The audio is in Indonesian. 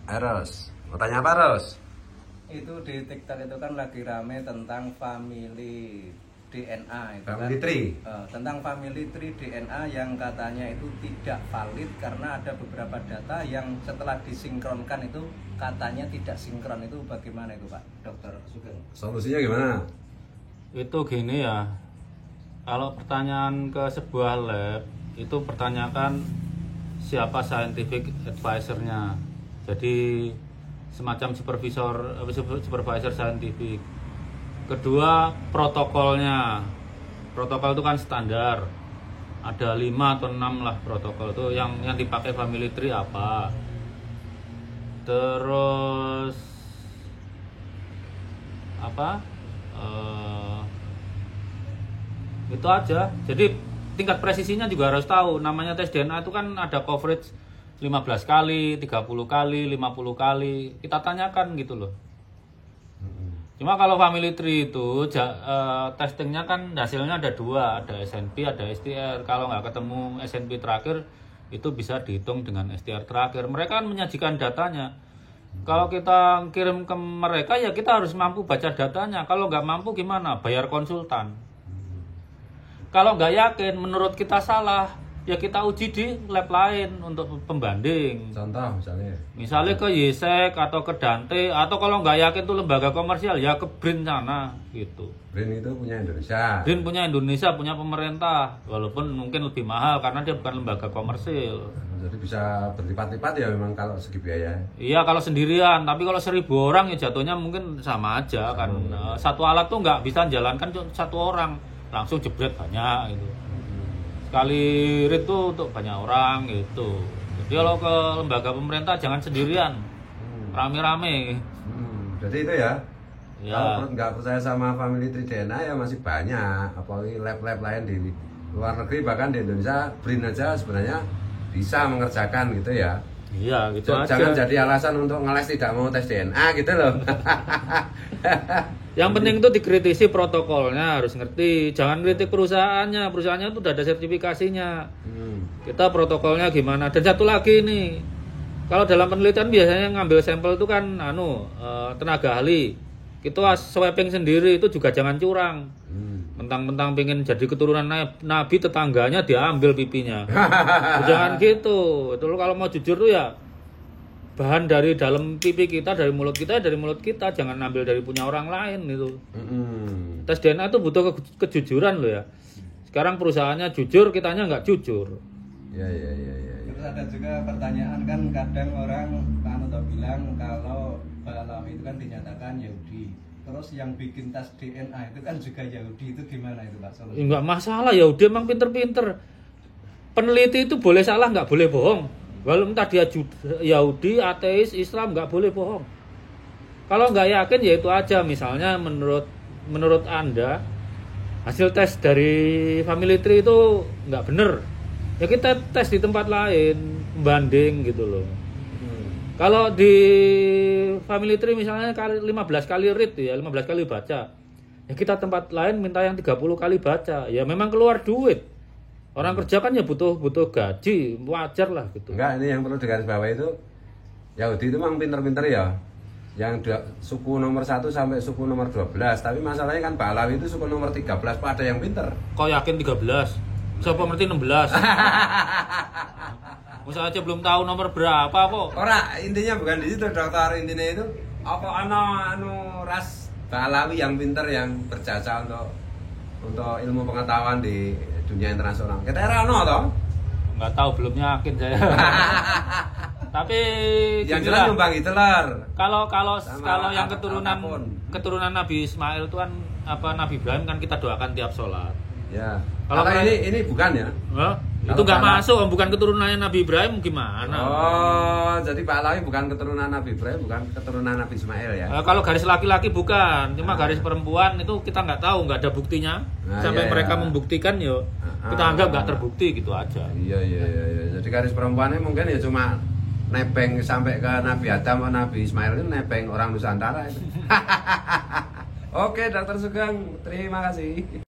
Eros, mau tanya apa Ros? Itu di TikTok itu kan lagi rame tentang family DNA itu Family kan. tree. Tentang family tree DNA yang katanya itu tidak valid karena ada beberapa data yang setelah disinkronkan itu katanya tidak sinkron. Itu bagaimana itu Pak Dokter Sugeng? Solusinya gimana? Itu gini ya, kalau pertanyaan ke sebuah lab itu pertanyakan siapa scientific advisor-nya. Jadi semacam supervisor scientific. Kedua, protokolnya. Protokol itu kan standar. Ada 5 atau 6 lah protokol itu yang dipakai family tree apa. Terus apa? Itu aja. Jadi tingkat presisinya juga harus tahu. Namanya tes DNA itu kan ada coverage 15 kali, 30 kali, 50 kali. Kita tanyakan gitu loh. Cuma kalau family tree itu testingnya kan hasilnya ada 2, ada SNP, ada STR. Kalau nggak ketemu SNP terakhir, itu bisa dihitung dengan STR terakhir. Mereka kan menyajikan datanya. Kalau kita kirim ke mereka ya kita harus mampu baca datanya. Kalau nggak mampu gimana? Bayar konsultan. Kalau nggak yakin, menurut kita salah, ya kita uji di lab lain untuk pembanding. Contoh Misalnya ke YSEC atau ke Dante, atau kalau nggak yakin itu lembaga komersial, ya ke BRIN sana gitu. BRIN itu punya Indonesia. BRIN punya Indonesia, punya pemerintah, walaupun mungkin lebih mahal karena dia bukan lembaga komersil. Jadi bisa berlipat-lipat ya memang kalau segi biaya. Iya kalau sendirian, tapi kalau 1000 orang ya jatuhnya mungkin sama aja kan. Satu alat tuh nggak bisa jalankan satu orang, langsung jebret banyak gitu. Sekali read tuh untuk banyak orang gitu. Jadi kalau ke lembaga pemerintah jangan sendirian, rame-rame. Jadi itu ya. Ya. Kalau nggak percaya sama family tree DNA ya masih banyak. Apalagi lab-lab lain di luar negeri, bahkan di Indonesia BRIN aja sebenarnya bisa mengerjakan gitu ya. Iya gitu aja. Jangan jadi alasan untuk ngeles tidak mau tes DNA gitu loh. Yang penting itu dikritisi protokolnya, harus ngerti. Jangan kritik perusahaannya. Perusahaannya itu udah ada sertifikasinya. Kita protokolnya gimana. Dan satu lagi nih, kalau dalam penelitian biasanya ngambil sampel itu kan tenaga ahli. Kita swapping sendiri itu juga jangan curang. Mentang-mentang pengen jadi keturunan nabi, tetangganya diambil pipinya. Jangan gitu. Itu kalau mau jujur tuh ya bahan dari dalam pipi kita, dari mulut kita, jangan ambil dari punya orang lain gitu. Tes DNA itu butuh kejujuran loh ya. Sekarang perusahaannya jujur, kitanya nggak jujur. Ya. Terus ada juga pertanyaan kan kadang orang bilang kalau Balawi itu kan dinyatakan Yahudi. Terus yang bikin tes DNA itu kan juga Yahudi, itu gimana itu Pak solusinya? Nggak masalah, Yahudi emang pinter-pinter. Peneliti itu boleh salah, nggak boleh bohong. Walaupun entah dia Yahudi, ateis, Islam, nggak boleh bohong. Kalau nggak yakin ya itu aja. Misalnya menurut Anda hasil tes dari family tree itu nggak bener, ya kita tes di tempat lain, banding gitu loh. Kalau di family tree misalnya 15 kali read ya, 15 kali baca, ya kita tempat lain minta yang 30 kali baca, ya memang keluar duit. Orang kerja kan ya butuh gaji, wajar lah gitu. Enggak, ini yang perlu digarisbawahi itu Yahudi itu memang pinter-pinter ya. Yang suku nomor 1 sampai suku nomor 12. Tapi masalahnya kan Balawi itu suku nomor 13, kok ada yang pinter? Kau yakin 13? Siapa ngerti 16? Masa aja belum tahu nomor berapa kok. Ora, intinya bukan di situ dokter, intinya itu apa ras Balawi yang pinter, yang berjasa untuk ilmu pengetahuan di dunia internasional. Kita ono toh? Nggak tahu, belum yakin saya. Tapi yang jelas nyumbang Hitler. Kalau yang apapun. keturunan Nabi Ismail itu kan Nabi Ibrahim kan kita doakan tiap sholat. Ya. Kalau ini bukan ya? Itu nggak masuk, bukan keturunannya Nabi Ibrahim gimana? Oh, jadi Balawi bukan keturunan Nabi Ibrahim, bukan keturunan Nabi Ismail ya? Kalau garis laki-laki bukan, cuma garis perempuan itu kita nggak tahu, nggak ada buktinya. Sampai mereka membuktikan yo, kita anggap nggak terbukti gitu aja. Iya. Jadi garis perempuannya mungkin ya cuma nebeng sampai ke Nabi Adam atau Nabi Ismail, itu nebeng orang Nusantara itu. Oke, Dokter Sugeng, terima kasih.